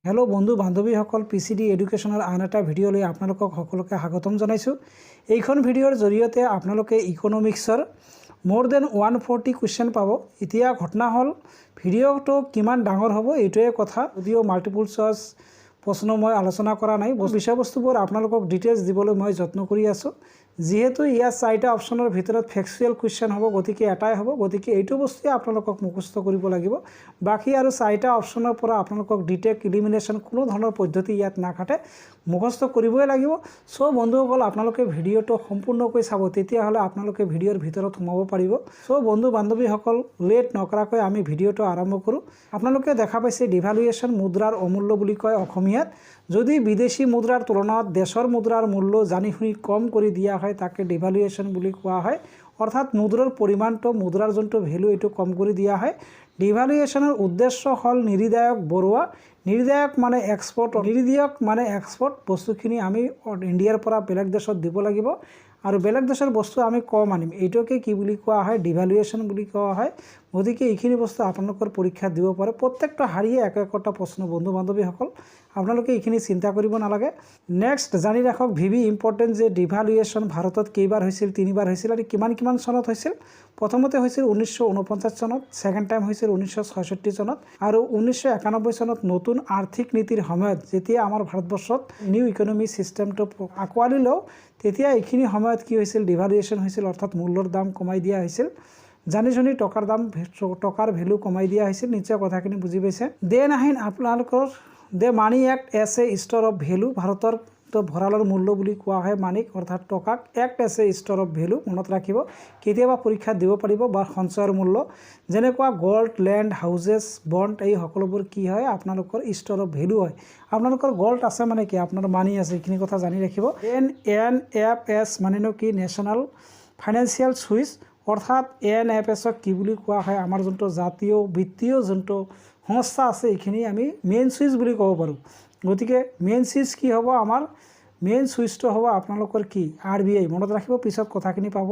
Hello बंधु बान्धवीসকল পিচিডি এডুকেশ্যনৰ আন এটা ভিডিঅ'লৈ আপোনালোকক সকলোকে স্বাগতম জনাইছোঁ। এইখন ভিডিঅ'ৰ জৰিয়তে আপোনালোকে ইকনমিক্সৰ মোৰ দেন 140 কুৱেশ্যন পাব। এতিয়া ঘটনা হ'ল ভিডিঅ'টো কিমান ডাঙৰ হ'ব এইটোৱে কথা, যদিও মাল্টিপল চইচ প্ৰশ্ন মই আলোচনা কৰা নাই। বিষয়বস্তুবোৰ আপোনালোকক ডিটেইলছ দিবলৈ মই যত্ন কৰি আছোঁ। যেহেতু ইয়াত 4টা অপশ্যনৰ ভিতৰত ফেক্সুৱেল কুৱেশ্যন হ'ব, গতিকে এটাই হ'ব, গতিকে এইটো বস্তুৱে আপোনালোকক মুখস্থ কৰিব লাগিব। বাকী আৰু 4টা অপশ্যনৰ পৰা আপোনালোকক ডিটেক্ট ইলিমিনেশ্যন কোনো ধৰণৰ পদ্ধতি ইয়াত নাখাটে, মুখস্থ কৰিবই লাগিব। চ' বন্ধুসকল আপোনালোকে ভিডিঅ'টো সম্পূৰ্ণকৈ চাব, তেতিয়াহ'লে আপোনালোকে ভিডিঅ'ৰ ভিতৰত সোমাব পাৰিব। চ' বন্ধু বান্ধৱীসকল লেট নকৰাকৈ আমি ভিডিঅ'টো আৰম্ভ কৰোঁ। আপোনালোকে দেখা পাইছে ডিভালুৱেশ্যন মুদ্ৰাৰ অমূল্য বুলি কয় অসমীয়াত। যদি বিদেশী মুদ্ৰাৰ তুলনাত দেশৰ মুদ্ৰাৰ মূল্য জানি শুনি কম কৰি দিয়া হয় তাকে ডিভালুৱেশ্যন বুলি কোৱা হয়। অৰ্থাৎ মুদ্ৰাৰ পৰিমাণটো মুদ্ৰাৰ যোনটো ভেলু এইটো কম কৰি দিয়া হয়। ডিভালুৱেশ্যনৰ উদ্দেশ্য হ'ল নিৰ্ধায়ক বঢ়োৱা। নিৰ্ধায়ক মানে এক্সপৰ্ট, নিৰ্ধায়ক মানে এক্সপৰ্ট। বস্তুখিনি আমি ইণ্ডিয়াৰ পৰা বেলেগ দেশত দিব লাগিব আৰু বেলেগ দেশৰ বস্তু আমি কম আনিম, এইটোকে কি বুলি কোৱা হয় ডিভালুৱেশ্যন বুলি কোৱা হয়। গতিকে এইখিনি বস্তু আপোনালোকৰ পৰীক্ষাত দিব পাৰে। প্ৰত্যেকটা শাৰীয়ে একোটা প্ৰশ্ন বন্ধু বান্ধৱীসকল, আপোনালোকে এইখিনি চিন্তা কৰিব নালাগে। নেক্সট জানি ৰাখক ভিভি ইম্পৰ্টেণ্ট যে ডিভালুৱেশ্যন ভাৰতত কেইবাৰ হৈছিল, 3বাৰ হৈছিল আৰু কিমান চনত হৈছিল। প্ৰথমতে হৈছিল 1949 চনত, ছেকেণ্ড টাইম হৈছিল 1966 চনত আৰু 1991 চনত নতুন আৰ্থিক নীতিৰ সময়ত যেতিয়া আমাৰ ভাৰতবৰ্ষত নিউ ইকনমি ছিষ্টেমটো আঁকোৱালি লওঁ তেতিয়া এইখিনি সময়ত কি হৈছিল ডিভালুৱেশ্যন হৈছিল, অৰ্থাৎ মূল্যৰ দাম কমাই দিয়া হৈছিল। জানি শুনি টকাৰ ভেলু কমাই দিয়া হৈছিল। নিশ্চয় কথাখিনি বুজি পাইছে। দেন আহিন আপোনালোকৰ the money acts as a store of value. ভাৰতৰ ভঁৰালৰ মূল্য বুলি কোৱা হয় মানিক, অৰ্থাৎ টকাক acts as a store of value মনত ৰাখিব। কেতিয়াবা পৰীক্ষাত দিব পাৰিব বা সঞ্চয়ৰ মূল্য যেনেকুৱা গল্ড, লেণ্ড, হাউজেছ, বণ্ড এই সকলোবোৰ কি হয় আপোনালোকৰ ষ্ট'ৰ অফ ভেলু হয়। আপোনালোকৰ গল্ড আছে মানে কি আপোনাৰ মানি আছে, এইখিনি কথা জানি ৰাখিব। NFS মানেনো কি নেশ্যনেল ফাইনেন্সিয়েল ছুইচ, অৰ্থাৎ NFSক কি বুলি কোৱা হয় আমাৰ যোনটো জাতীয় বিত্তীয় যোনটো সংস্থা আছে এইখিনি আমি মেইন ছুইচ বুলি ক'ব পাৰোঁ। গতিকে মেইন ছুইচ কি হ'ব, আমাৰ মেইন ছুইচটো হ'ব আপোনালোকৰ কি RBI। মনত ৰাখিব, পিছত কথাখিনি পাব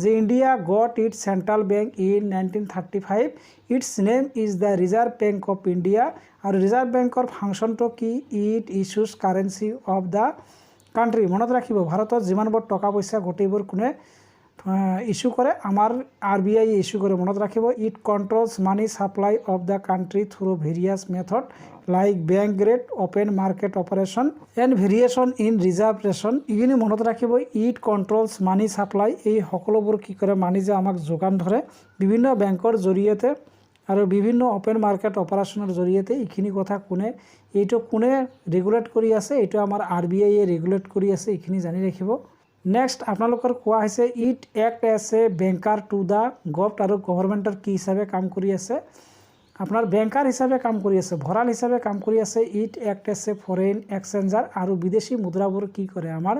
যে India got its central bank in 1935। Its name is the reserve bank of India. আৰু ৰিজাৰ্ভ বেংকৰ ফাংচনটো কি, it issues currency of the country. মনত ৰাখিব ভাৰতত যিমানবোৰ টকা পইচা গোটেইবোৰ কোনে ইস্যু কৰে, আমাৰ RBI ইস্যু কৰে। মনত ৰাখিব it controls money supply of the country through various method like bank rate, open market operation and variation in reservation. এইখিনি মনত ৰাখিব ইট কণ্ট্ৰলছ মানি ছাপ্লাই, এই সকলোবোৰ কি কৰে মানি যে আমাক যোগান ধৰে বিভিন্ন বেংকৰ জৰিয়তে আৰু বিভিন্ন অপেন মাৰ্কেট অপাৰেশ্যনৰ জৰিয়তে। এইখিনি কথা এইটো কোনে ৰেগুলেট কৰি আছে, এইটো আমাৰ RBI ৰেগুলেট কৰি আছে, এইখিনি জানি ৰাখিব। নেক্সট আপোনালোকৰ কোৱা হৈছে it acts as A banker to the government. আৰু গভৰ্ণমেণ্টৰ কি হিচাপে কাম কৰি আছে, আপোনাৰ বেংকাৰ হিচাপে কাম কৰি আছে, ভঁৰাল হিচাপে কাম কৰি আছে। It acts as a foreign exchanger, আৰু বিদেশী মুদ্ৰাবোৰ কি কৰে আমাৰ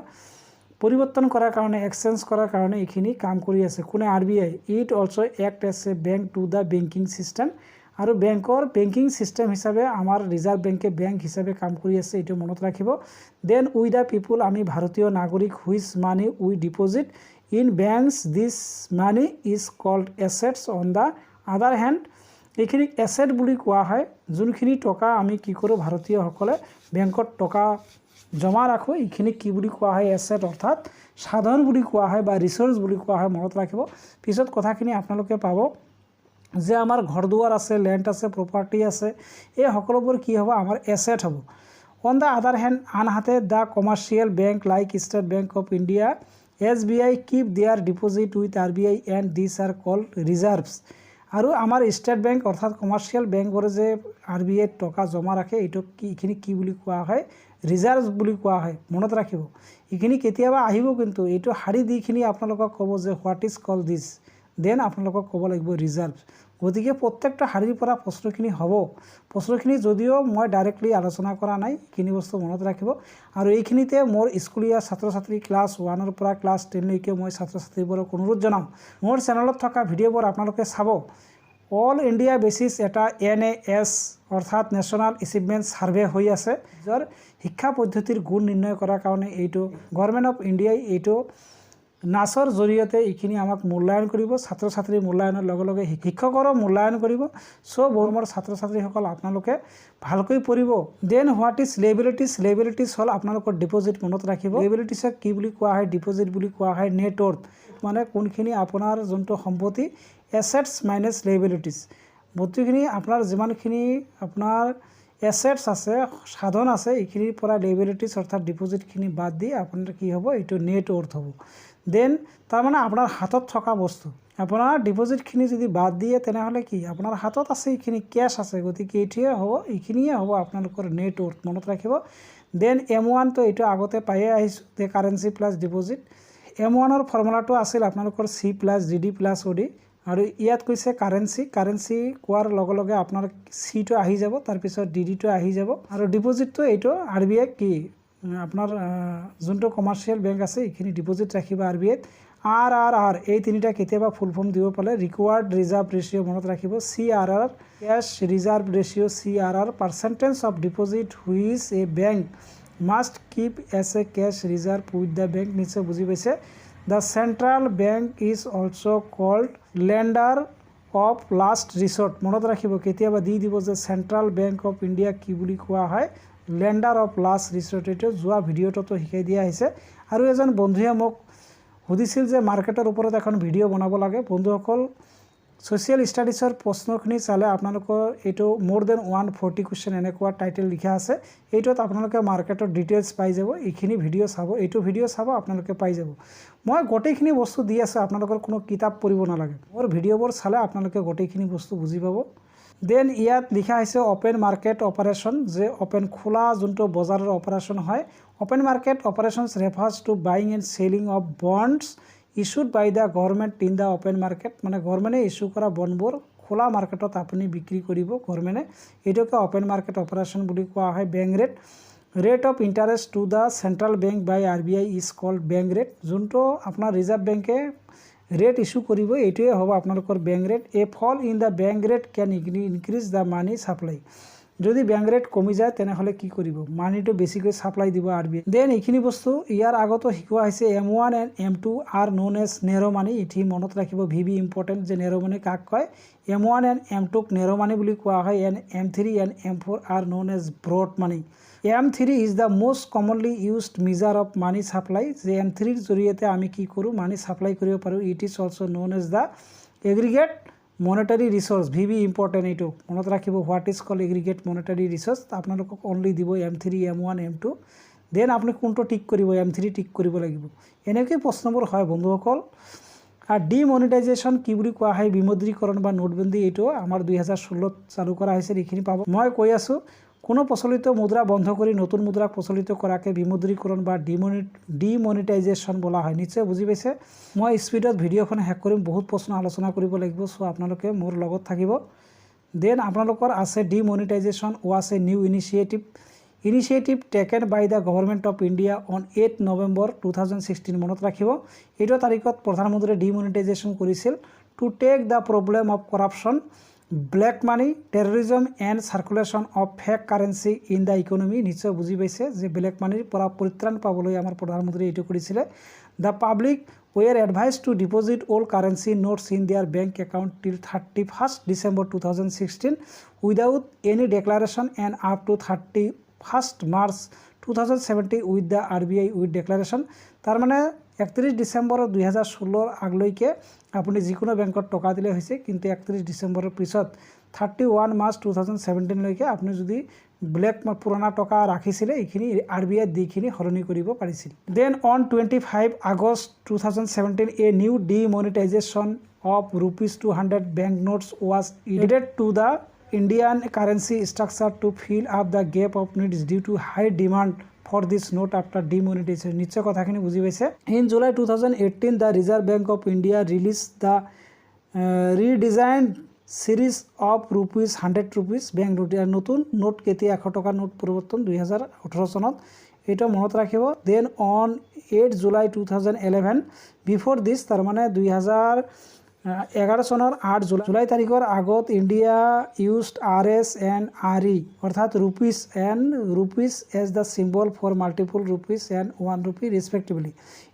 পৰিৱৰ্তন কৰাৰ কাৰণে, এক্সচেঞ্জ কৰাৰ কাৰণে এইখিনি কাম কৰি আছে কোনে RBI। It also' act as A bank to the banking system, আৰু বেংকিং ছিষ্টেম হিচাপে আমাৰ ৰিজাৰ্ভ বেংকে বেংক হিচাপে কাম কৰি আছে, এইটো মনত ৰাখিব। দেন উই দ্য পিপুল, আমি ভাৰতীয় নাগৰিক, which money we deposit in banks this money is called assets on the other hand. এইখিনি এছেট বুলি কোৱা হয়, যোনখিনি টকা আমি কি কৰোঁ ভাৰতীয়সকলে বেংকত টকা জমা ৰাখোঁ, এইখিনি কি বুলি কোৱা হয় এছেট, অৰ্থাৎ সাধন বুলি কোৱা হয় বা ৰিচোৰ্চ বুলি কোৱা হয়। মনত ৰাখিব, পিছত কথাখিনি আপোনালোকে পাব যে আমাৰ ঘৰ দুৱাৰ আছে, লেণ্ড আছে, প্ৰপাৰ্টি আছে, এই সকলোবোৰ কি হ'ব আমাৰ এছেট হ'ব। অন দ্য আদাৰ হেণ্ড, আনহাতে the commercial bank like State Bank of India, SBI keep their deposit with RBI and this are called reserves. আৰু আমাৰ ষ্টেট বেংক অৰ্থাৎ কমাৰ্চিয়েল বেংকবোৰে যে RBI টকা জমা ৰাখে, এইখিনি কি বুলি কোৱা হয় ৰিজাৰ্ভ বুলি কোৱা হয়। মনত ৰাখিব, এইখিনি কেতিয়াবা আহিব, কিন্তু এইটো শাৰী দিখিনি আপোনালোকক ক'ব যে what is called this, then আপোনালোকক ক'ব লাগিব ৰিজাৰ্ভ। গতিকে প্ৰত্যেকটা শাৰীৰ পৰা প্ৰশ্নখিনি হ'ব। প্ৰশ্নখিনি যদিও মই ডাইৰেক্টলি আলোচনা কৰা নাই, এইখিনি বস্তু মনত ৰাখিব। আৰু এইখিনিতে মোৰ স্কুলীয়া ছাত্ৰ ছাত্ৰী ক্লাছ 1ৰ পৰা ক্লাছ 10লৈকে মই ছাত্ৰ ছাত্ৰীবোৰক অনুৰোধ জনাম, মোৰ চেনেলত থকা ভিডিঅ'বোৰ আপোনালোকে চাব। অল ইণ্ডিয়া বেচিছ এটা NAS অৰ্থাৎ নেশ্যনেল এচিভমেণ্ট ছাৰ্ভে হৈ আছে, য'ৰ শিক্ষা পদ্ধতিৰ গুণ নিৰ্ণয় কৰাৰ কাৰণে এইটো গভৰ্ণমেণ্ট অফ ইণ্ডিয়াই এইটো নাচৰ জৰিয়তে এইখিনি আমাক মূল্যায়ন কৰিব, ছাত্ৰ ছাত্ৰীৰ মূল্যায়নৰ লগে লগে শিক্ষকৰো মূল্যায়ন কৰিব। চ' মোৰ ছাত্ৰ ছাত্ৰীসকল আপোনালোকে ভালকৈ পঢ়িব। Then what is liabilities? Liabilities হ'ল আপোনালোকৰ ডিপ'জিট। মনত ৰাখিব লেবিলিটিছক কি বুলি কোৱা হয়? ডিপ'জিট বুলি কোৱা হয়। নেট ৱৰ্থ মানে কোনখিনি আপোনাৰ যোনটো সম্পত্তি, এছেটছ মাইনাছ লেবিলিটিজ। বস্তুখিনি আপোনাৰ যিমানখিনি আপোনাৰ এছেটছ আছে, সাধন আছে, এইখিনিৰ পৰা লেবিলিটিজ অৰ্থাৎ ডিপ'জিটখিনি বাদ দি আপোনাৰ কি হ'ব? এইটো নেট ৱৰ্থ হ'ব। দেন তাৰমানে আপোনাৰ হাতত থকা বস্তু, আপোনাৰ ডিপ'জিটখিনি যদি বাদ দিয়ে তেনেহ'লে কি আপোনাৰ হাতত আছে, এইখিনি কেছ আছে, গতিকে এইটোৱে হ'ব, এইখিনিয়ে হ'ব আপোনালোকৰ নেট ৱৰ্থ। মনত ৰাখিব। দেন M1 তো এইটো আগতে পায়ে আহিছোঁ, যে কাৰেঞ্চি প্লাছ ডিপ'জিট। M1ৰ ফৰ্মুলাটো আছিল আপোনালোকৰ C plus DD plus OD, আৰু ইয়াত কৈছে কাৰেঞ্চি। কাৰেঞ্চি কোৱাৰ লগে লগে আপোনাৰ চিটো আহি যাব, তাৰপিছত DDটো আহি যাব, আৰু ডিপ'জিটটো এইটো RBI কি আপোনাৰ যোনটো কমাৰ্চিয়েল বেংক আছে এইখিনি ডিপ'জিট ৰাখিব RBIত। RRR এই তিনিটা কেতিয়াবা ফুল ফৰ্ম দিব পালে। ৰিকোৱাৰ্ড ৰিজাৰ্ভ ৰেচিঅ' মনত ৰাখিব। CRR cash reserve ratio' CRR percentage of deposit which a bank must keep as a cash reserve with the bank. নিশ্চয় বুজি পাইছে। The central bank is also' called lender of last resort. মনত ৰাখিব, কেতিয়াবা দি দিব যে চেণ্ট্ৰেল বেংক অফ ইণ্ডিয়া কি বুলি কোৱা হয়? Lander of last resort. এইটো যোৱা ভিডিঅ'টোতো শিকাই দিয়া হৈছে। আৰু এজন বন্ধুৱে মোক সুধিছিল যে মাৰ্কেটৰ ওপৰত এখন ভিডিঅ' বনাব লাগে। বন্ধুসকল, ছ'চিয়েল ষ্টাডিজৰ প্ৰশ্নখিনি চালে আপোনালোকৰ এইটো মোৰ দেন 140 কুৱেশ্যন এনেকুৱা টাইটেল লিখা আছে। এইটোত আপোনালোকে মাৰ্কেটৰ ডিটেইলছ পাই যাব। এইখিনি ভিডিঅ' চাব, এইটো ভিডিঅ' চাব, আপোনালোকে পাই যাব। মই গোটেইখিনি বস্তু দি আছোঁ, আপোনালোকৰ কোনো কিতাপ পঢ়িব নালাগে। মোৰ ভিডিঅ'বোৰ চালে আপোনালোকে গোটেইখিনি বস্তু বুজি পাব। দেন ইয়াত লিখা হৈছে অপেন মাৰ্কেট অপাৰেশ্যন, যে অপেন খোলা যোনটো বজাৰৰ অপাৰেশ্যন হয়। Open market operations refers to buying and selling of bonds issued by the government in the open market. মানে গভৰ্ণমেণ্টে ইছ্যু কৰা বণ্ডবোৰ খোলা মাৰ্কেটত আপুনি বিক্ৰী কৰিব গভৰ্ণমেণ্টে। এইটোকে অপেন মাৰ্কেট অপাৰেশ্যন বুলি কোৱা হয়। Bank rate, rate of interest to the central bank by RBI is called bank rate. যোনটো আপোনাৰ ৰিজাৰ্ভ বেংকে ৰেট ইছ্যু কৰিব, এইটোৱে হ'ব আপোনালোকৰ bank rate. A fall in the bank rate can increase the money supply. যদি bank rate কমি যায় তেনেহ'লে কি কৰিব? মানিটো বেছিকৈ ছাপ্লাই দিব RBI। দেন এইখিনি বস্তু ইয়াৰ আগতো শিকোৱা হৈছে। M1 and M2 are known as narrow' money. এটি মনত ৰাখিব, VB ইম্পৰ্টেণ্ট, যে নেৰ' মানি কাক কয়? M1 এণ্ড M2ক নেৰ' মানি বুলি কোৱা হয়। And M3 and M4 are known as broad money. M3 is the most commonly used measure of money supply. যে M3ৰ জৰিয়তে আমি কি কৰোঁ? মানি ছাপ্লাই কৰিব পাৰোঁ। It is also' known as the aggregate monetary resources. VB important, এইটো মনত ৰাখিব। What is call aggregate monetary resources. আপোনালোকক অনলি দিব M3, M1, M2। দেন আপুনি কোনটো টিক কৰিব? M3 টিক কৰিব লাগিব। এনেকৈ প্ৰশ্নবোৰ হয় বন্ধুসকল। আৰু ডিমনিটাইজেশ্যন কি বুলি কোৱা হয়? বিমুদ্ৰীকৰণ বা নোটবন্দী। এইটো আমাৰ 2016ত চালু কৰা হৈছিল। এইখিনি পাব। মই কৈ আছোঁ, কোনো প্ৰচলিত মুদ্ৰা বন্ধ কৰি নতুন মুদ্ৰাক প্ৰচলিত কৰাকে বিমুদ্ৰীকৰণ বা ডিমনিটাইজেশ্যন বোলা হয়। নিশ্চয় বুজি পাইছে। মই স্পীডত ভিডিঅ'খন শেষ কৰিম, বহুত প্ৰশ্ন আলোচনা কৰিব লাগিব। চ' আপোনালোকে মোৰ লগত থাকিব। দেন আপোনালোকৰ আছে demonetisation was a new initiative taken by the government of India on 8 November 2016। মনত ৰাখিব, এইটো তাৰিখত প্ৰধানমন্ত্ৰীয়ে ডিমনিটাইজেশ্যন কৰিছিল। To take the problem of corruption, black money, terrorism and circulation of fake currency in the economy. নিশ্চয় বুজি পাইছে যে ব্লেক মানিৰ পৰা পৰিত্ৰাণ পাবলৈ আমাৰ প্ৰধানমন্ত্ৰীয়ে এইটো কৰিছিলে। The public were advise to deposit all currency notes in their bank account till 31 December 2016 without any declaration and up to 31 March 2017 with the RBI with declaration. তাৰমানে 31 ডিচেম্বৰ 2016 আগলৈকে আপুনি যিকোনো বেংকত টকা দিলে হৈছে, কিন্তু 31 ডিচেম্বৰৰ পিছত 31 মাৰ্চ 2017লৈকে আপুনি যদি ব্লেক পুৰণা টকা ৰাখিছিলে, এইখিনি RBI দিখিনি সলনি কৰিব পাৰিছিল। Then on 25 August 2017 a new demonetisation of ₹200 bank notes was added to the Indian currency structure to fill up the gap of needs due to high demand for this note after demonetization. নিশ্চয় কথাখিনি বুজি পাইছে। In July 2018 the Reserve Bank of India released the redesigned series of ₹100 bank note. নতুন note কেতিয়া? 100 টকাৰ note পৰিৱৰ্তন 2018 চনত। এইটো মনত ৰাখিব। Then on 8 July 2011 before this, তাৰমানে 11 চনৰ 8 জুলাই তাৰিখৰ আগত India used RS and RE অৰ্থাৎ rupees as the symbol for multiple rupees and 1 rupee respectively.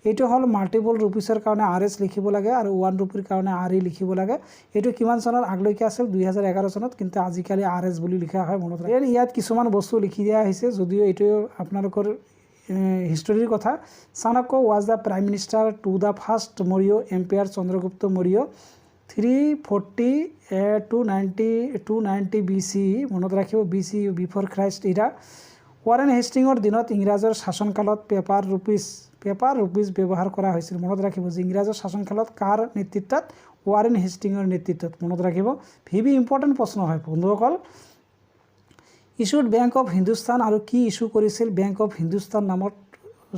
এইটো হ'ল মাল্টিপল ৰুপিজৰ কাৰণে RS লিখিব লাগে আৰু 1 rupeeৰ কাৰণে RE লিখিব লাগে। এইটো কিমান চনৰ আগলৈকে আছিল 2011 চনত, কিন্তু আজিকালি RS বুলি লিখা হয় মনত ৰাখিব। ইয়াত কিছুমান বস্তু লিখি দিয়া হৈছে, যদিও এইটো আপোনালোকৰ হিষ্টৰীৰ কথা। Chanakya was the prime minister to the first Maurya empire Chandragupta Maurya 340 to 90 BC মনত ৰাখিব, BC before Christ era. Warren হেষ্টিঙৰ দিনত ইংৰাজৰ শাসনকালত পেপাৰ ৰুপিজ ব্যৱহাৰ কৰা হৈছিল মনত ৰাখিব। যে ইংৰাজৰ শাসনকালত কাৰ নেতৃত্বত? ৱাৰেন হেষ্টিঙৰ নেতৃত্বত মনত ৰাখিব। ভি ইম্পৰ্টেণ্ট প্ৰশ্ন হয় বন্ধুসকল। ইছ্যুড বেংক অফ হিন্দুস্তান আৰু কি ইছ্যু কৰিছিল বেংক অফ হিন্দুস্তান নামত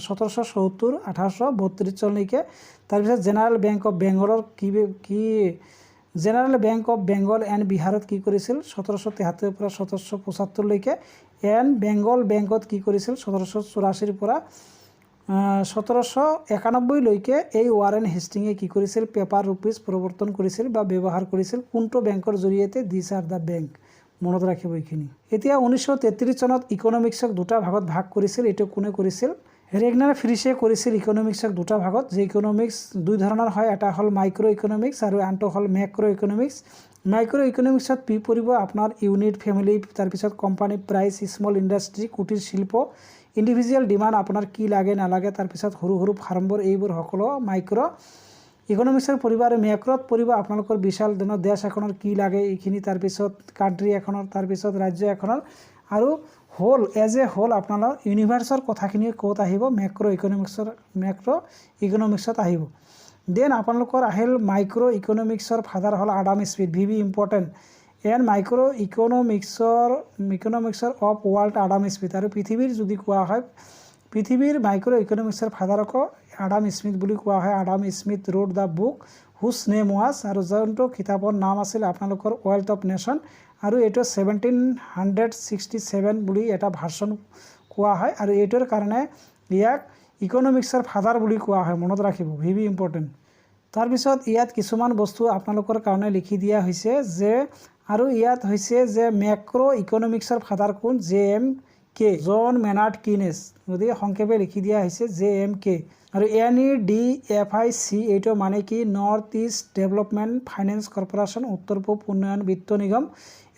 1770 1832 চনলৈকে। তাৰপিছত জেনাৰেল বেংক অফ বেংগলৰ কি general bank of Bengal and বিহাৰত কি কৰিছিল 1773 পৰা 1775লৈকে। এণ্ড বেংগল বেংকত কি কৰিছিল 1784 পৰা 1791লৈকে। এই ৱাৰেন হেষ্টিঙে কি কৰিছিল পেপাৰ ৰুপিজ প্ৰৱৰ্তন কৰিছিল বা ব্যৱহাৰ কৰিছিল কোনটো বেংকৰ জৰিয়তে? দিছ আৰ দ্য বেংক মনত ৰাখিব এইখিনি। এতিয়া 1933 চনত ইকনমিক্সক দুটা ভাগত ভাগ কৰিছিল। এইটো কোনে কৰিছিল? ৰেগনাৰ ফ্ৰিছে কৰিছিল ইকনমিক্সক দুটা ভাগত। যে ইকনমিক্স দুই ধৰণৰ হয়, এটা হ'ল মাইক্ৰ' ইকনমিক্স আৰু আনটো হ'ল মেক্ৰ' ইকনমিক্স। মাইক্ৰ' ইকনমিক্সত পি পৰিব আপোনাৰ ইউনিট, ফেমিলি, তাৰপিছত কোম্পানী, প্ৰাইচ, স্মল ইণ্ডাষ্ট্ৰী, কুটিৰ শিল্প, ইণ্ডিভিজুৱেল ডিমাণ্ড, আপোনাৰ কি লাগে নালাগে, তাৰপিছত সৰু সৰু ফাৰ্মবোৰ, এইবোৰ সকলো মাইক্ৰ' ইকনমিক্সৰ পৰিব। আৰু মেক্ৰত পৰিব আপোনালোকৰ বিশাল দেশ এখনৰ কি লাগে এইখিনি, তাৰপিছত কাণ্ট্ৰি এখনৰ, তাৰপিছত ৰাজ্য এখনৰ, আৰু হোল এজ এ হোল আপোনালোকৰ ইউনিভাৰ্চৰ কথাখিনি ক'ত আহিব? মেক্ৰ' ইকনমিক্সত আহিব। দেন আপোনালোকৰ আহিল মাইক্ৰ' ইকনমিক্সৰ ফাদাৰ হ'ল Adam Smith. Very important. And micro' ইকনমিক্সৰ অফ ৱৰ্ল্ড আডাম স্মিথ। আৰু পৃথিৱীৰ যদি কোৱা হয় পৃথিৱীৰ মাইক্ৰ' ইকনমিক্সৰ ফাদাৰকো আডাম স্মিথ বুলি কোৱা হয়। Adam Smith wrote the book whose name was, আৰু যোনটো কিতাপৰ নাম আছিল আপোনালোকৰ ৱেল্থ অফ নেশ্যন, আৰু এইটো 1767 বুলি এটা ভাৰ্চন কোৱা হয়। আৰু এইটোৰ কাৰণে ইয়াক ইকনমিক্সৰ ফাদাৰ বুলি কোৱা হয় মনত ৰাখিব। V important. তাৰপিছত ইয়াত কিছুমান বস্তু আপোনালোকৰ কাৰণে লিখি দিয়া হৈছে যে, আৰু ইয়াত হৈছে যে মেক্ৰ' ইকনমিক্সৰ ফাদাৰ কোন? JMK জন মেনাৰ্ড কিনেছ। গতিকে সংক্ষেপে লিখি দিয়া হৈছে JMK। আৰু NEDFIC এইটো মানে কি? North east development finance corporation, উত্তৰ পূব উন্নয়ন বিত্ত নিগম।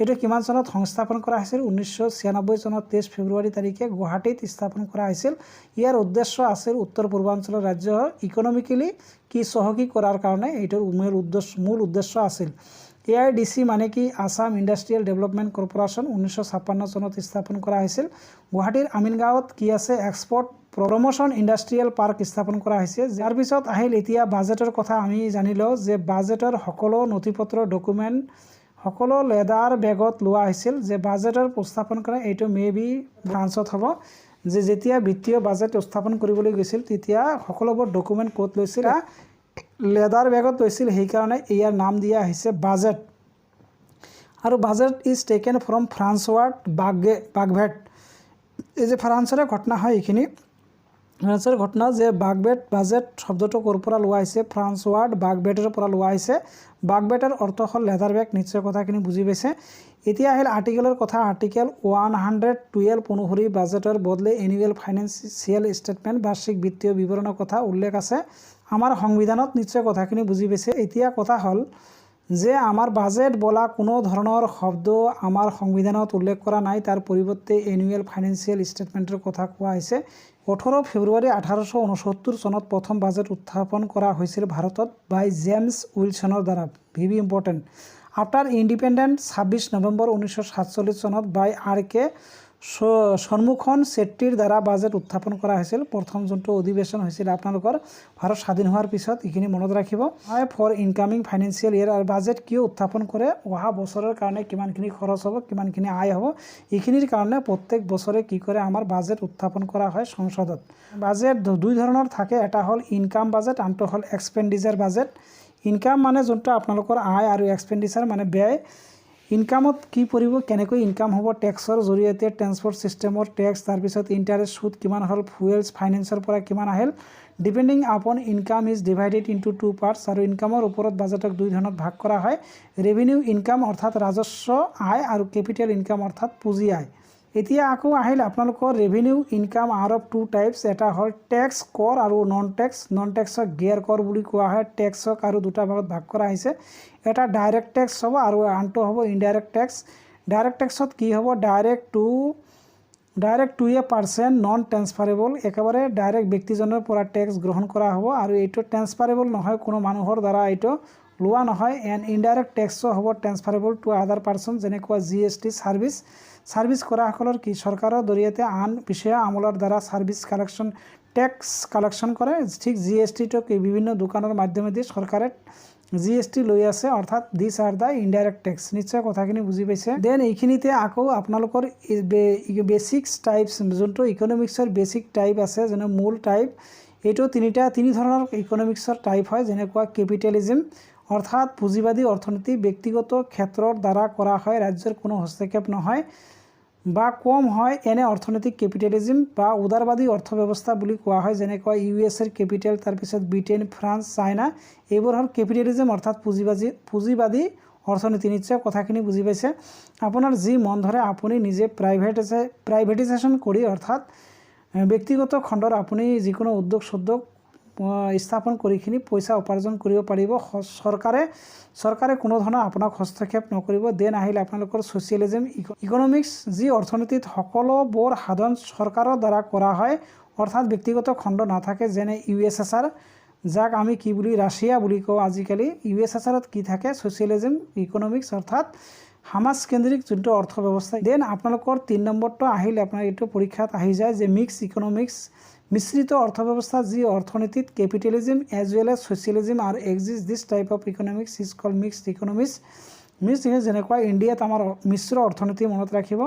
এইটো কিমান চনত সংস্থাপন কৰা হৈছিল? 1996 চনত 23 ফেব্ৰুৱাৰী তাৰিখে গুৱাহাটীত স্থাপন কৰা হৈছিল। ইয়াৰ উদ্দেশ্য আছিল উত্তৰ পূৰ্বাঞ্চলৰ ৰাজ্যৰ ইকনমিকেলি কি চহকী কৰাৰ কাৰণে এইটোৰ মূল উদ্দেশ্য আছিল। AIDC মানে কি? আসাম ইণ্ডাষ্ট্ৰিয়েল ডেভেলপমেণ্ট কৰ্পৰেশ্যন, 1956 চনত স্থাপন কৰা হৈছিল। গুৱাহাটীৰ আমিনগাঁৱত কি আছে? এক্সপৰ্ট প্ৰমোশ্যন ইণ্ডাষ্ট্ৰিয়েল পাৰ্ক স্থাপন কৰা হৈছে। যাৰ পিছত আহিল এতিয়া বাজেটৰ কথা আমি জানি লওঁ যে বাজেটৰ সকলো নথিপত্ৰ ডকুমেণ্ট সকলো লেদাৰ বেগত লোৱা হৈছিল। যে বাজেটৰ উপস্থাপন কৰা এইটো বি ফ্ৰান্সত হ'ব। যে যেতিয়া বিত্তীয় বাজেট উত্থাপন কৰিবলৈ গৈছিল তেতিয়া সকলোবোৰ ডকুমেণ্ট ক'ত লৈছিল? লেদাৰ বেগত লৈছিল। সেইকাৰণে ইয়াৰ নাম দিয়া হৈছে বাজেট। আৰু budget is taken from France word বাগভেট। এই যে ফ্ৰান্সৰে ঘটনা হয় এইখিনি, ফ্ৰান্সৰ ঘটনা যে বাজেট শব্দটো ক'ৰ পৰা লোৱা হৈছে? ফ্ৰান্স ৱাৰ্ড বাগভেটৰ পৰা লোৱা হৈছে। বাগভেটৰ অৰ্থ হ'ল লেদাৰ বেগ। নিশ্চয় কথাখিনি বুজি পাইছে। এতিয়া আহিল আৰ্টিকেলৰ কথা। আৰ্টিকেল 112 অনুসৰি বাজেটৰ বদলে এনুৱেল ফাইনেন্সিয়েল ষ্টেটমেণ্ট বাৰ্ষিক বিত্তীয় বিৱৰণৰ কথা উল্লেখ আছে আমাৰ সংবিধানত। নিশ্চয় কথাখিনি বুজি পাইছে। এতিয়া কথা হ'ল যে আমাৰ বাজেট বোলা কোনো ধৰণৰ শব্দ আমাৰ সংবিধানত উল্লেখ কৰা নাই। তাৰ পৰিৱৰ্তে এনুৱেল ফাইনেন্সিয়েল ষ্টেটমেণ্টৰ কথা কোৱা হৈছে। 18 ফেব্ৰুৱাৰী 1869 চনত প্ৰথম বাজেট উত্থাপন কৰা হৈছিল ভাৰতত বাই জেমছ উইলছনৰ দ্বাৰা। V important. After independent 26 November 1947 চনত বাই RK সন্মুখন চেট্টিৰ দ্বাৰা বাজেট উত্থাপন কৰা হৈছিল। প্ৰথম যোনটো অধিৱেশন হৈছিল আপোনালোকৰ ভাৰত স্বাধীন হোৱাৰ পিছত, এইখিনি মনত ৰাখিব। For incoming financial year. আৰু বাজেট কিয় উত্থাপন কৰে? অহা বছৰৰ কাৰণে কিমানখিনি খৰচ হ'ব, কিমানখিনি আয় হ'ব, এইখিনিৰ কাৰণে প্ৰত্যেক বছৰে কি কৰে? আমাৰ বাজেট উত্থাপন কৰা হয় সংসদত। বাজেট দুই ধৰণৰ থাকে। এটা হ'ল ইনকাম বাজেট, আনটো হ'ল এক্সপেণ্ডিচাৰ বাজেট। ইনকাম মানে যোনটো আপোনালোকৰ আয় আৰু এক্সপেণ্ডিচাৰ মানে ব্যয়। ইনকামত কি পৰিব, কেনেকৈ ইনকাম হ'ব, টেক্সৰ জৰিয়তে ট্ৰেন্সপৰ্ট ছিষ্টেমৰ টেক্স, তাৰপিছত ইণ্টাৰেষ্ট সুদ কিমান হ'ল, ফুয়েলছ ফাইনেন্সৰ পৰা কিমান আহিল। ডিপেণ্ডিং আপন income is divided into 2 parts. আৰু ইনকামৰ ওপৰত বাজেটক 2 ধৰণত ভাগ কৰা হয়, ৰেভিনিউ ইনকাম অৰ্থাৎ ৰাজস্ব আয় আৰু কেপিটেল ইনকাম অৰ্থাৎ পুঁজি আয়। এতিয়া আকৌ আহিল আপোনালোকৰ revenue income R of 2 types. এটা হ'ল টেক্স কৰ আৰু নন টেক্স। নন টেক্সক গেয়াৰ কৰ বুলি কোৱা হয়। টেক্সক আৰু দুটা ভাগত ভাগ কৰা হৈছে, এটা ডাইৰেক্ট টেক্স হ'ব আৰু আনটো হ'ব ইনডাইৰেক্ট টেক্স। ডাইৰেক্ট টেক্সত কি হ'ব, direct to a person, non transferable, একেবাৰে ডাইৰেক্ট ব্যক্তিজনৰ পৰা টেক্স গ্ৰহণ কৰা হ'ব আৰু এইটো ট্ৰেন্সফাৰেবল নহয়, কোনো মানুহৰ দ্বাৰা এইটো লোৱা নহয়। এণ্ড ইনডাইৰেক্ট টেক্সো হ'ব ট্ৰেন্সফাৰেবল টু আদাৰ পাৰ্চন, যেনেকুৱা GST ছাৰ্ভিচ কৰাসকলৰ কি চৰকাৰৰ জৰিয়তে আন বিষয়া আমলৰ দ্বাৰা ছাৰ্ভিচ কালেকশ্যন টেক্স কালেকশ্যন কৰে। ঠিক GSTটো বিভিন্ন দোকানৰ মাধ্যমেদি চৰকাৰে GST লৈ আছে, অৰ্থাৎ দিছ আৰ দ্য ইনডাইৰেক্ট টেক্স। নিশ্চয় কথাখিনি বুজি পাইছে। দেন এইখিনিতে আকৌ আপোনালোকৰ বেচিক্স টাইপছ, যোনটো ইকনমিক্সৰ বেচিক টাইপ আছে, যেনে মূল টাইপ, এইটো তিনি ধৰণৰ ইকনমিক্সৰ টাইপ হয়, যেনেকুৱা কেপিটেলিজম অৰ্থাৎ পুঁজিবাদী অৰ্থনীতি, ব্যক্তিগত ক্ষেত্ৰৰ দ্বাৰা কৰা হয়, ৰাজ্যৰ কোনো হস্তক্ষেপ নহয় বা কম হয়, এনে অৰ্থনৈতিক কেপিটেলিজম বা উদাৰবাদী অৰ্থব্যৱস্থা বুলি কোৱা হয়, যেনেকুৱা USA কেপিটেল, তাৰপিছত ব্ৰিটেইন, ফ্ৰান্স, চাইনা, এইবোৰ হ'ল কেপিটেলিজম অৰ্থাৎ পুঁজিবাদী অৰ্থনীতি। নিশ্চয় কথাখিনি বুজি পাইছে। আপোনাৰ যি মন ধৰে আপুনি নিজে প্ৰাইভেটাইজেশ্যন কৰি, অৰ্থাৎ ব্যক্তিগত খণ্ডৰ আপুনি যিকোনো উদ্যোগ স্থাপন কৰিখিনি পইচা উপাৰ্জন কৰিব পাৰিব। চৰকাৰে কোনো ধৰণৰ আপোনাক হস্তক্ষেপ নকৰিব। দেন আহিল আপোনালোকৰ ছ'চিয়েলিজম ইকনমিক্স, যি অৰ্থনীতিত সকলোবোৰ সাধন চৰকাৰৰ দ্বাৰা কৰা হয়, অৰ্থাৎ ব্যক্তিগত খণ্ড নাথাকে, যেনে USSR, যাক আমি কি বুলি ৰাছিয়া বুলি কওঁ আজিকালি। USSRত কি থাকে, ছ'চিয়েলিজম ইকনমিক্স অৰ্থাৎ সমাজকেন্দ্ৰিক যোনটো অৰ্থব্যৱস্থা। দেন আপোনালোকৰ 3 নম্বৰটো আহিল, আপোনাৰ এইটো পৰীক্ষাত আহি যায় যে মিক্স ইকনমিক্স, মিশ্ৰিত অৰ্থব্যৱস্থা, যি অৰ্থনীতিত capitalism as well as socialism আৰু exist. This type of economics is called mixed economics. যেনেকুৱা ইণ্ডিয়াত আমাৰ মিশ্ৰ অৰ্থনীতি মনত ৰাখিব,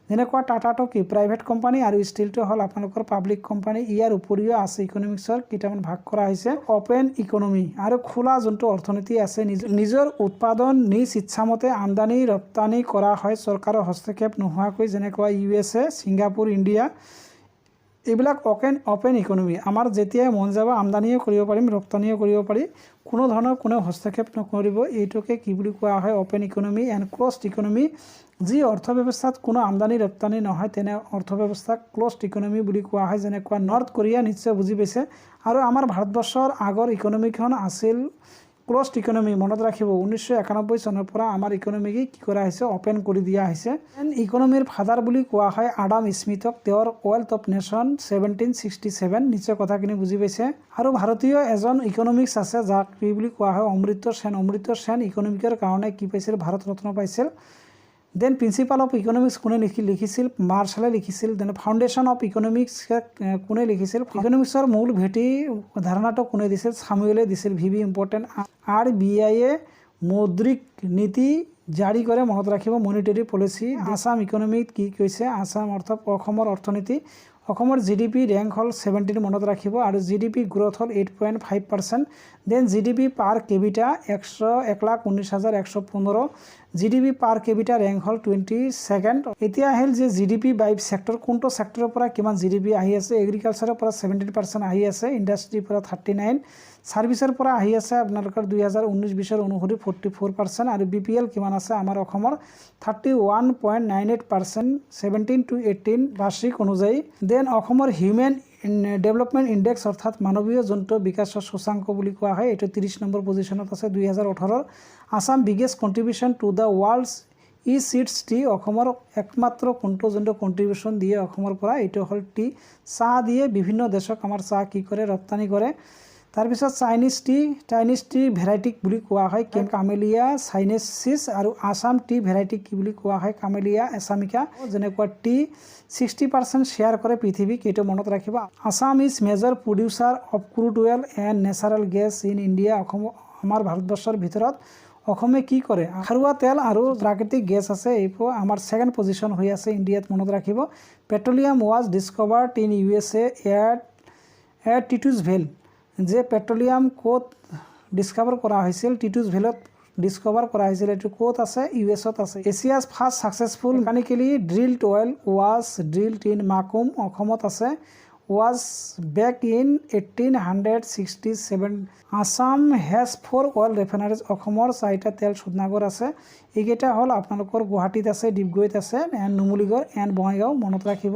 যেনেকুৱা টাটাটো কি প্ৰাইভেট কোম্পানী আৰু ষ্টিলটো হ'ল আপোনালোকৰ পাব্লিক কোম্পানী। ইয়াৰ উপৰিও আছে ইকনমিক্সৰ কেইটামান ভাগ কৰা হৈছে, অপেন ইকনমি আৰু খোলা যোনটো অৰ্থনীতি আছে, নিজৰ উৎপাদন নিজ ইচ্ছামতে আমদানি ৰপ্তানি কৰা হয় চৰকাৰৰ হস্তক্ষেপ নোহোৱাকৈ, যেনেকুৱা USA, ছিংগাপুৰ, ইণ্ডিয়া, এইবিলাক অপেন ইকনমি। আমাৰ যেতিয়াই মন যাব আমদানিও কৰিব পাৰিম, ৰপ্তানিও কৰিব পাৰি, কোনো ধৰণৰ কোনেও হস্তক্ষেপ নকৰিব। এইটোকে কি বুলি কোৱা হয়, open economy. And closed economy, যি অৰ্থব্যৱস্থাত কোনো আমদানি ৰপ্তানি নহয়, তেনে অৰ্থব্যৱস্থাক ক্ল'জড ইকনমি বুলি কোৱা হয়, যেনেকুৱা নৰ্থ কোৰিয়া। নিশ্চয় বুজি পাইছে। আৰু আমাৰ ভাৰতবৰ্ষৰ আগৰ ইকনমিখন আছিল ক্ল'জড ইকনমি, মনত ৰাখিব। 1991 চনৰ পৰা আমাৰ ইকনমিক কি কৰা হৈছে, অপেন কৰি দিয়া হৈছে। এণ্ড ইকনমিৰ ফাদাৰ বুলি কোৱা হয় আডাম স্মিথক, তেওঁৰ ৱেলথ অফ নেশ্যন 1767। নিশ্চয় কথাখিনি বুজি পাইছে। আৰু ভাৰতীয় এজন ইকনমিক্স আছে, যাক কি বুলি কোৱা হয়, অমৃত সেন। অমৃত সেন ইকনমিকৰ কাৰণে কি পাইছিল, ভাৰত ৰত্ন পাইছিল। দেন প্ৰিন্সিপাল অফ ইকনমিক্স কোনে লিখিছিল, মাৰ্শ্বালে লিখিছিল। দেন ফাউণ্ডেশ্যন অফ ইকনমিক্স কোনে লিখিছিল, ইকনমিক্সৰ মূল ভেটি ধাৰণাটো কোনে দিছিল, সামুৱেলে দিছিল। VB important. RBI মৌদ্ৰিক নীতি জাৰি কৰে, মনত ৰাখিব, মনিটাৰী পলিচি। আসাম ইকনমিক কি কৈছে, আসাম অৰ্থাৎ অসমৰ অৰ্থনীতি। অসমৰ GDP ৰেংক হ'ল 17, মনত ৰাখিব। আৰু GDP গ্ৰ'থ হ'ল 8.5%। দেন GDP পাৰ কেপিটা 1,19,115। GDP পাৰ কেপিটা ৰেংক হ'ল 22nd। এতিয়া আহিল যে GDP বাই ছেক্টৰ, কোনটো ছেক্টৰৰ পৰা কিমান GDP আহি আছে। এগ্ৰিকালচাৰৰ পৰা 17% আহি আছে, ইণ্ডাষ্ট্ৰীৰ পৰা 39, ছাৰ্ভিচৰ পৰা আহি আছে আপোনালোকৰ 2019-20 অনুসৰি 44%। আৰু BPL কিমান আছে আমাৰ অসমৰ 31.98%, 17 to 18 বাৰ্ষিক অনুযায়ী। দেন অসমৰ হিউমেন ডেভেলপমেণ্ট ইণ্ডেক্স অৰ্থাৎ মানৱীয় যোনটো বিকাশৰ সূচাংক বুলি কোৱা হয়, এইটো 30 নম্বৰ পজিশ্যনত আছে 2018। Assam biggest contribution to the world's seeds tea, অসমৰ একমাত্ৰ কোনটো যোনটো কণ্ট্ৰিবিউশ্যন দিয়ে অসমৰ পৰা, এইটো হ'ল টি। চাহ দিয়ে, বিভিন্ন দেশক আমাৰ চাহ কি কৰে, ৰপ্তানি কৰে। তাৰপিছত চাইনিজ টি ভেৰাইটিক বুলি কোৱা হয় কামেলিয়া চাইনেছিছ। আৰু আসাম টি ভেৰাইটিক কি বুলি কোৱা হয়, কামেলিয়া এছামিকা। যেনেকুৱা টি 60% শ্বেয়াৰ কৰে পৃথিৱীক, এইটো মনত ৰাখিব। Assam is major producer of crude oil and natural gas in India. আমাৰ ভাৰতবৰ্ষৰ ভিতৰত অসমে কি কৰে, খাৰুৱা তেল আৰু প্ৰাকৃতিক গেছ আছে, এইবোৰ আমাৰ 2nd পজিশ্যন হৈ আছে ইণ্ডিয়াত, মনত ৰাখিব। Petroleum was discovered in USA at Titusville. যে পেট্ৰলিয়াম ক'ত ডিছকাভাৰ কৰা হৈছিল, টিটুজ ভেলত ডিসকভাৰ কৰা হৈছিল। এইটো ক'ত আছে? US-ত আছে। Asia's first successful mechanically drilled oil was drilled in Makum, অসমত আছে। was back in 1867. Assam has 4 oil refineries. অসমৰ 4টা তেল শোধনাগাৰ আছে। এইকেইটা হ'ল আপোনালোকৰ গুৱাহাটীত আছে, ডিব্ৰুগড়ত আছে, এণ্ড নুমলীগড় এণ্ড বঙাইগাঁও। মনত ৰাখিব,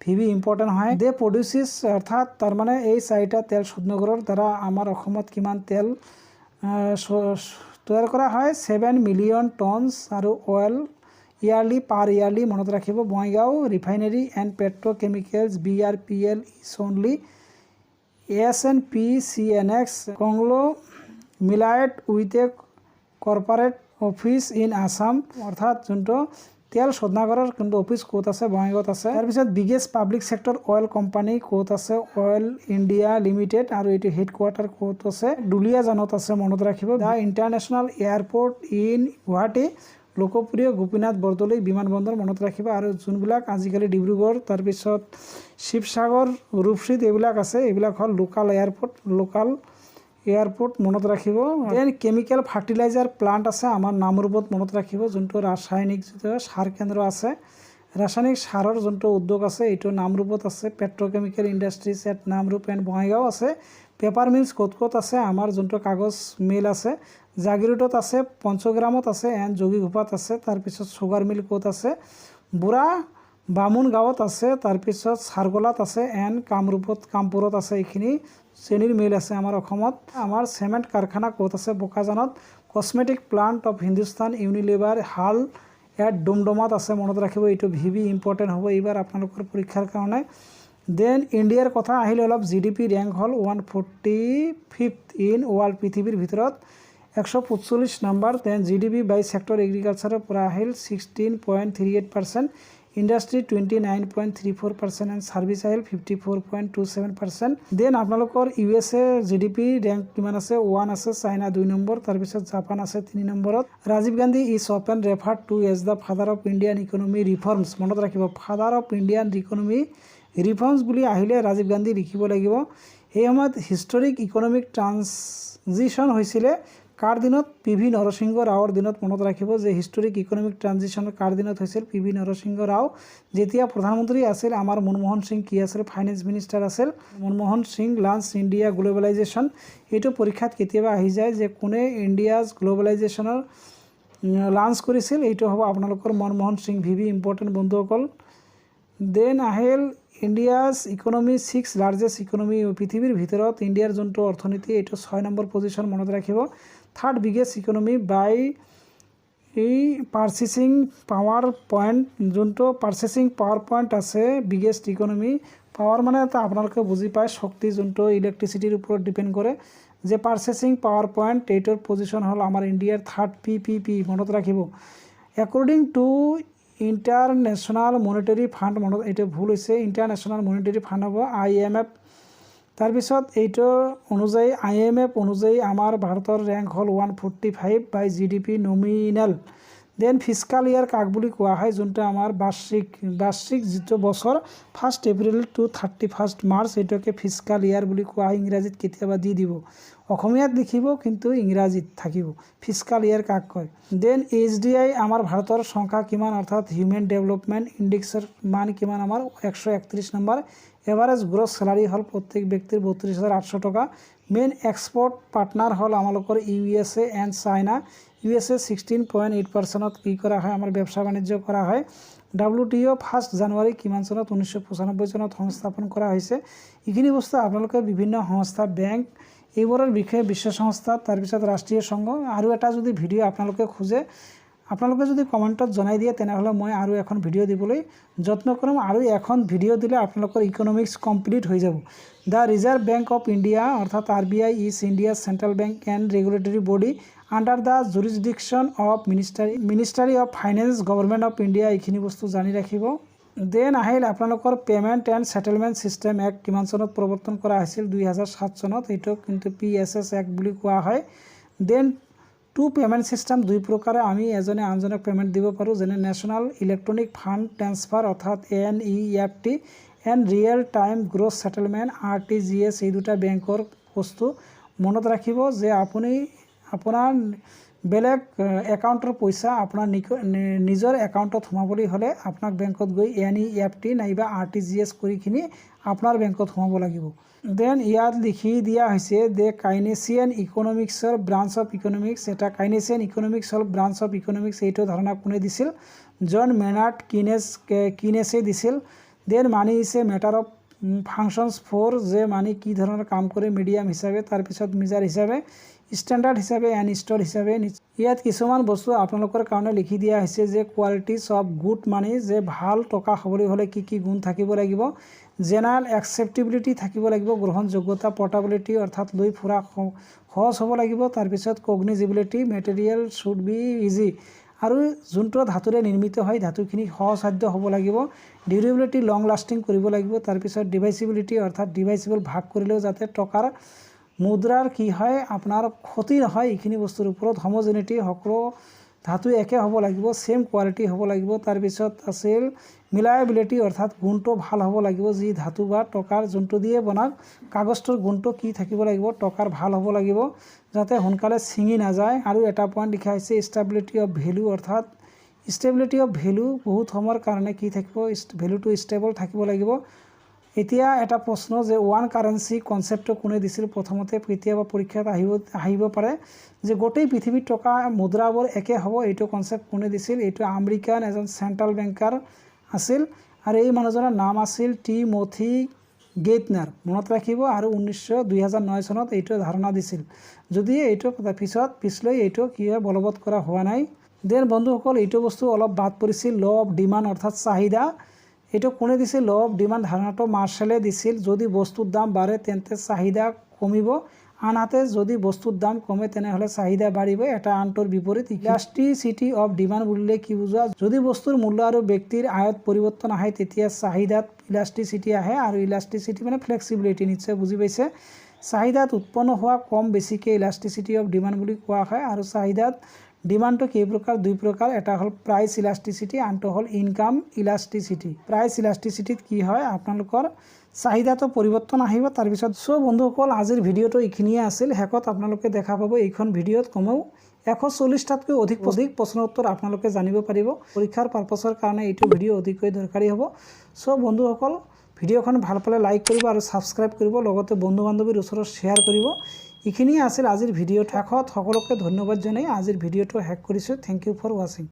ভিভি ইম্পৰ্টেণ্ট হয়। দে প্ৰডিউচিছ, অৰ্থাৎ তাৰমানে এই 4টা তেল শোধনাগাৰৰ দ্বাৰা আমাৰ অসমত কিমান তেল তৈয়াৰ কৰা হয়? 7 মিলিয়ন টনছ আৰু অইল ইয়াৰলি পাৰ ইয়াৰলি। মনত ৰাখিব। Bongaigaon refinery and petrochemicals BRPL is only SNPCNX conglomerate with a corporate office in Assam, অৰ্থাৎ যোনটো তেল শোধনাগাৰৰ কিন্তু অফিচ ক'ত আছে? বঙাইগাঁৱত আছে। তাৰপিছত biggest public sector oil company ক'ত আছে? অইল ইণ্ডিয়া লিমিটেড, আৰু এইটো হেডকোৱাৰ্টাৰ ক'ত আছে? দুলিয়াজানত আছে। মনত ৰাখিব। The international airport in Guwahati, লোকপ্ৰিয় গোপীনাথ বৰদলৈ বিমানবন্দৰ। মনত ৰাখিব। আৰু যোনবিলাক আজিকালি ডিব্ৰুগড়, তাৰপিছত শিৱসাগৰ, ৰূপসীত এইবিলাক আছে, এইবিলাক হ'ল লোকাল এয়াৰপৰ্ট। মনত ৰাখিব। দেন কেমিকেল ফাৰ্টিলাইজাৰ প্লান্ট আছে আমাৰ নামৰূপত। মনত ৰাখিব। যোনটো ৰাসায়নিক সাৰ কেন্দ্ৰ আছে, ৰাসায়নিক সাৰৰ যোনটো উদ্যোগ আছে, এইটো নামৰূপত আছে। Petrochemical industries at Namrup and Bongaigaon আছে। পেপাৰ মিলছ ক'ত আছে? আমাৰ যোনটো কাগজ মিল আছে জাগিৰোডত আছে, পঞ্চগ্ৰামত আছে এণ্ড যোগীঘোপাত আছে। তাৰপিছত চুগাৰ মিল ক'ত আছে? বুঢ়া বামুণ গাঁৱত আছে। তাৰপিছত চাৰগোলাত আছে এণ্ড কামপুৰত আছে। এইখিনি চেনিৰ মিল আছে আমাৰ অসমত। আমাৰ চেমেণ্ট কাৰখানা ক'ত আছে? বোকাজানত। Cosmetic plant of Hindustan Unilever HUL at ডুমডুমাত আছে। মনত ৰাখিব। এইটো ভিভি ইম্পৰ্টেণ্ট হ'ব এইবাৰ আপোনালোকৰ পৰীক্ষাৰ কাৰণে। দেন ইণ্ডিয়াৰ কথা আহিলে অলপ। GDP ৰেংক হ'ল 145th ইন ৱৰ্ল্ড, পৃথিৱীৰ ভিতৰত 145 নম্বৰ। দেন GDP বাই ছেক্টৰ এগ্ৰিকালচাৰৰ পৰা আহিল 16.38%, ইণ্ডাষ্ট্ৰি 29.34% এণ্ড ছাৰ্ভিচ আহিল 54.27%। দেন আপোনালোকৰ USA GDP ৰেংক কিমান আছে? 1 আছে, চাইনা 2 নম্বৰ, তাৰপিছত জাপান আছে 3 নম্বৰত। Rajiv Gandhi is often referred to as the father of Indian economy reforms. মনত ৰাখিব। Father of Indian economy reforms বুলি আহিলে ৰাজীৱ গান্ধী লিখিব লাগিব। এই সময়ত হিষ্টৰিক ইকনমিক ট্ৰানজিশ্যন হৈছিলে কাৰ দিনত? PV নৰসিংহ ৰাওৰ দিনত। মনত ৰাখিব যে হিষ্টৰিক ইকনমিক ট্ৰানজিশ্যন কাৰ দিনত হৈছিল? PV নৰসিংহ ৰাও যেতিয়া প্ৰধানমন্ত্ৰী আছিল। আমাৰ মনমোহন সিং কি আছিল? ফাইনেন্স মিনিষ্টাৰ আছিল। Manmohan Singh lunch India globalisation. এইটো পৰীক্ষাত কেতিয়াবা আহি যায় যে কোনে ইণ্ডিয়াজ গ্ল'বেলাইজেশ্যনৰ লাঞ্চ কৰিছিল? এইটো হ'ব আপোনালোকৰ মনমোহন সিং। ভিভি ইম্পৰ্টেণ্ট বন্ধুসকল। দেন আহিল ইণ্ডিয়াজ ইকনমি 6 লাৰ্জেষ্ট ইকনমি, পৃথিৱীৰ ভিতৰত ইণ্ডিয়াৰ যোনটো অৰ্থনীতি এইটো 6 নম্বৰ পজিশ্যন। মনত ৰাখিব। 3rd বিগেষ্ট ইকনমি বাই এই পাৰ্চেচিং পাৱাৰ পইণ্ট, যোনটো পাৰ্চেচিং পাৱাৰ পইণ্ট আছে বিগেষ্ট ইকনমি। পাৱাৰ মানে এটা আপোনালোকে বুজি পায়, শক্তি যোনটো ইলেক্ট্ৰিচিটিৰ ওপৰত ডিপেণ্ড কৰে, যে পাৰ্চেচিং পাৱাৰ পইণ্ট এইটোৰ পজিশ্যন হ'ল আমাৰ ইণ্ডিয়াৰ 3rd PPP। মনত ৰাখিব। According to international monetary fund, এইটো ভুল হৈছে, ইণ্টাৰনেশ্যনেল মনিটাৰী ফাণ্ড হ'ব IMF। তাৰপিছত এইটো অনুযায়ী IMF অনুযায়ী আমাৰ ভাৰতৰ ৰেংক হ'ল 145 বাই GDP নমিনেল। দেন ফিস্কাল ইয়াৰ কাক বুলি কোৱা হয়? যোনটো আমাৰ বাৰ্ষিক যিটো বছৰ 1 এপ্ৰিল টু 31 মাৰ্চ, এইটোকে ফিস্কাল ইয়াৰ বুলি কোৱা হয়। ইংৰাজীত কেতিয়াবা দি দিব, অসমীয়াত লিখিব কিন্তু ইংৰাজীত থাকিব। ফিস্কাল ইয়াৰ কাক কয়? দেন HDI আমাৰ ভাৰতৰ সংখ্যা কিমান? অৰ্থাৎ হিউমেন ডেভেলপমেণ্ট ইণ্ডেক্সৰ মান কিমান? আমাৰ 131 নম্বৰ। এভাৰেজ গ্ৰছ চেলাৰী হ'ল প্ৰত্যেক ব্যক্তিৰ 32,800 টকা। মেইন এক্সপৰ্ট পাৰ্টনাৰ হ'ল আমালোকৰ USA এণ্ড চাইনা। USA 16.8% কি কৰা হয়? আমাৰ ব্যৱসা বাণিজ্য কৰা হয়। WTO 1 জানুৱাৰী কিমান চনত? 1995 চনত সংস্থাপন কৰা হৈছে। এইখিনি বস্তু আপোনালোকে বিভিন্ন সংস্থা, বেংক এইবোৰৰ বিষয়ে, বিশ্ব সংস্থা, তাৰপিছত ৰাষ্ট্ৰীয় সংঘ, আৰু এটা যদি ভিডিঅ' আপোনালোকে খোজে, আপোনালোকে যদি কমেণ্টত জনাই দিয়ে তেনেহ'লে মই আৰু এখন ভিডিঅ' দিবলৈ যত্ন কৰিম। আৰু এখন ভিডিঅ' দিলে আপোনালোকৰ ইকনমিক্স কমপ্লিট হৈ যাব। The reserve bank of India অৰ্থাৎ RBI is India's central bank and regulatory body under the jurisdiction of ministry of finance, government of India. এইখিনি বস্তু জানি ৰাখিব। দেন আহিল আপোনালোকৰ payment and settlement system act কিমান চনত প্ৰৱৰ্তন কৰা হৈছিল? 2007 চনত। এইটো কিন্তু PSS এক্ট বুলি কোৱা হয়। দেন পে'মেণ্ট ছিষ্টেম 2 প্ৰকাৰে আমি এজনে আনজনক পে'মেণ্ট দিব পাৰোঁ, যেনে নেশ্যনেল ইলেক্ট্ৰনিক ফাণ্ড ট্ৰেন্সফাৰ অৰ্থাৎ NEFT and real time gross settlement RTGS। এই দুটা বেংকৰ বস্তু। মনত ৰাখিব যে আপুনি আপোনাৰ বেলেগ একাউণ্টৰ পইচা আপোনাৰ নিজৰ একাউণ্টত সোমাবলৈ হ'লে আপোনাক বেংকত গৈ NEFT নাইবা RTGS কৰি কিনি আপোনাৰ বেংকত সোমাব লাগিব। দেন ইয়াত লিখি দিয়া হৈছে যে কাইনেচিয়ান ইকনমিক্সৰ ব্ৰাঞ্চ অফ ইকনমিক্স, এটা কাইনেচিয়ান ইকনমিক্স হ'ল ব্ৰাঞ্চ অফ ইকনমিক্স। এইটো ধাৰণা কোনে দিছিল? জন মেনাৰ্ড কিনেছে দিছিল। Then money is a matter of functions for, যে মানি কি ধৰণৰ কাম কৰে মিডিয়াম হিচাপে, তাৰপিছত মেজাৰ হিচাপে, ষ্টেণ্ডাৰ্ড হিচাপে এণ্ড ষ্ট'ৰ হিচাপে। ইয়াত কিছুমান বস্তু আপোনালোকৰ কাৰণে লিখি দিয়া হৈছে যে কোৱালিটিজ অফ গুড মানি, যে ভাল টকা হ'বলৈ হ'লে কি কি গুণ থাকিব লাগিব। জেনাৰেল একচেপ্টেবিলিটি থাকিব লাগিব, গ্ৰহণযোগ্যতা, পৰ্টাবিলিটি অৰ্থাৎ লৈ ফুৰা সহজ হ'ব লাগিব। তাৰপিছত কগনিজিবিলিটি, মেটেৰিয়েল শুড বি ইজি, আৰু যোনটো ধাতুৰে নিৰ্মিত হয় ধাতুখিনি সহজসাধ্য হ'ব লাগিব। ডিউৰেবিলিটি, লং লাষ্টিং কৰিব লাগিব। তাৰপিছত ডিভাইচিবিলিটি অৰ্থাৎ ডিভাইচিবল, ভাগ কৰিলেও যাতে টকাৰ মুদ্ৰাৰ কি হয় আপোনাৰ ক্ষতি নহয়, এইখিনি বস্তুৰ ওপৰত। হোমোজেনিটি, সকলো ধাতু একে হ'ব লাগিব, সেম কোৱালিটি হ'ব লাগিব। তাৰপিছত আছিল মিলায়েবিলিটি অৰ্থাৎ গুণটো ভাল হ'ব লাগিব, যি ধাতু বা টকাৰ যোনটো দিয়ে বনাক কাগজটোৰ গুণটো কি থাকিব লাগিব, টকাৰ ভাল হ'ব লাগিব যাতে সোনকালে ছিঙি নাযায়। আৰু এটা পইণ্ট লিখা হৈছে ষ্টেবিলিটি অফ ভেলু, অৰ্থাৎ ষ্টেবিলিটি অফ ভেলু বহুত সময়ৰ কাৰণে কি থাকিব, ভেলুটো ষ্টেবল থাকিব লাগিব। এতিয়া এটা প্ৰশ্ন যে ওৱান কাৰেঞ্চি কনচেপ্টটো কোনে দিছিল? প্ৰথমতে কেতিয়াবা পৰীক্ষাত আহিব পাৰে যে গোটেই পৃথিৱীত থকা মুদ্ৰাবোৰ একে হ'ব, এইটো কনচেপ্ট কোনে দিছিল? এইটো আমেৰিকান এজন চেণ্ট্ৰেল বেংকাৰ আছিল, আৰু এই মানুহজনৰ নাম আছিল টিমথি গেইটনাৰ, মনত ৰাখিব। আৰু 2009 চনত এইটো ধাৰণা দিছিল, যদি এইটো পিছলৈ এইটো কি হয় বলবৎ কৰা হোৱা নাই। দেন বন্ধুসকল এইটো বস্তু অলপ বাদ পৰিছিল, ল অফ ডিমাণ্ড অৰ্থাৎ চাহিদা। এইটো কোনে দিছিল? ল অফ ডিমাণ্ড ধাৰণাটো মাৰ্শ্বেলে দিছিল। যদি বস্তুৰ দাম বাঢ়ে তেন্তে চাহিদা কমিব, আনহাতে যদি বস্তুৰ দাম কমে তেনেহ'লে চাহিদা বাঢ়িব, এটা আনটোৰ বিপৰীত। ইলাষ্টিচিটি অফ ডিমাণ্ড বুলিলে কি বুজোৱা? যদি বস্তুৰ মূল্য আৰু ব্যক্তিৰ আয়ত পৰিৱৰ্তন আহে তেতিয়া চাহিদাত ইলাষ্টিচিটি আহে, আৰু ইলাষ্টিচিটি মানে ফ্লেক্সিবিলিটি, নিশ্চয় বুজি পাইছে। চাহিদাত উৎপন্ন হোৱা কম বেছিকৈ ইলাষ্টিচিটি অফ ডিমাণ্ড বুলি কোৱা হয়। আৰু চাহিদাত ডিমাণ্ডটো কেই প্ৰকাৰ? দুই প্ৰকাৰ, এটা হ'ল প্ৰাইচ ইলাষ্টিচিটি, আনটো হ'ল ইনকাম ইলাষ্টিচিটি। প্ৰাইচ ইলাষ্টিচিটিত কি হয়, আপোনালোকৰ চাহিদাটো পৰিৱৰ্তন আহিব। তাৰপিছত বন্ধুসকল আজিৰ ভিডিঅ'টো এইখিনিয়ে আছিল। শেষত আপোনালোকে দেখা পাব এইখন ভিডিঅ'ত কমেও 140টাতকৈ অধিক প্ৰশ্ন উত্তৰ আপোনালোকে জানিব পাৰিব। পৰীক্ষাৰ পাৰপাছৰ কাৰণে এইটো ভিডিঅ' অতিকৈ দৰকাৰী হ'ব। বন্ধুসকল ভিডিঅ'খন ভাল পালে লাইক কৰিব আৰু ছাবস্ক্ৰাইব কৰিব, লগতে বন্ধু বান্ধৱীৰ ওচৰত শ্বেয়াৰ কৰিব। এইখিনিয়ে আছিল আজিৰ ভিডিঅ'ত। শেষত সকলোকে ধন্যবাদ জনাই আজিৰ ভিডিঅ'টো শেষ কৰিছোঁ। থেংক ইউ ফৰ ৱাচিং।